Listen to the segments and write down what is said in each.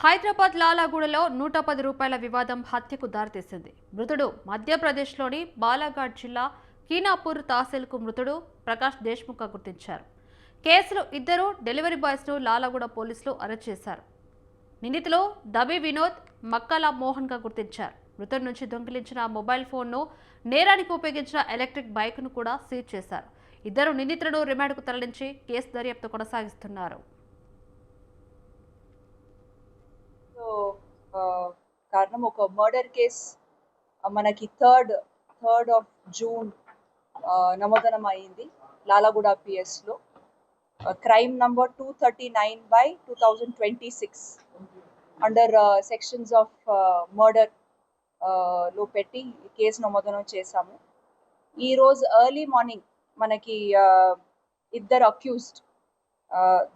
హైదరాబాద్ లాలాగూడలో 110 రూపాయల వివాదం హత్యకు దారితీసింది. మృతుడు మధ్యప్రదేశ్లోని బాలాఘాట్ జిల్లా కీనాపూర్ తహసీల్కు మృతుడు ప్రకాష్ దేశ్ముఖ్గా గుర్తించారు. కేసులో ఇద్దరు డెలివరీ బాయ్స్ను లాలాగూడ పోలీసులు అరెస్ట్ చేశారు. నిందితులు దబి వినోద్, మక్కల మోహన్గా గుర్తించారు. మృతుడి నుంచి దొంగిలించిన మొబైల్ ఫోన్ను, నేరానికి ఉపయోగించిన ఎలక్ట్రిక్ బైక్ను కూడా సీజ్ చేశారు. ఇద్దరు నిందితులను రిమాండ్కు తరలించి కేసు దర్యాప్తు కొనసాగిస్తున్నారు. కారణం ఒక మర్డర్ కేస్ మనకి థర్డ్ ఆఫ్ జూన్ నమోదనం అయింది లాలాగూడ పిఎస్లో. Crime number 239/2026 under sections of murder లో పెట్టి కేసు నమోదనం చేశాము. ఈరోజు ఎర్లీ మార్నింగ్ మనకి ఇద్దరు అక్యూజ్డ్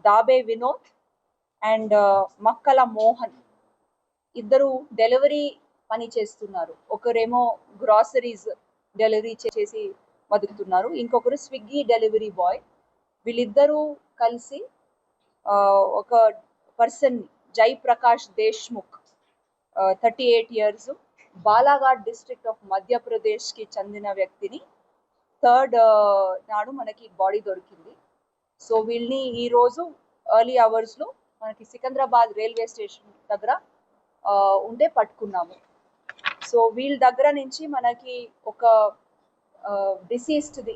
దాబే వినోద్ అండ్ మక్కల మోహన్ ఇద్దరు డెలివరీ పని చేస్తున్నారు. ఒకరేమో గ్రాసరీస్ డెలివరీ చేసి బతుకుతున్నారు, ఇంకొకరు స్విగ్గీ డెలివరీ బాయ్. వీళ్ళిద్దరూ కలిసి ఒక person Jayaprakash Deshmukh 38 years Balaghat district of మధ్యప్రదేశ్కి చెందిన వ్యక్తిని థర్డ్ నాడు మనకి బాడీ దొరికింది. సో వీళ్ళని ఈరోజు ఎర్లీ అవర్స్లో మనకి సికింద్రాబాద్ రైల్వే స్టేషన్ దగ్గర ఉంటే పట్టుకున్నాము. సో వీళ్ళ దగ్గర నుంచి మనకి ఒక డిసీజ్డ్ది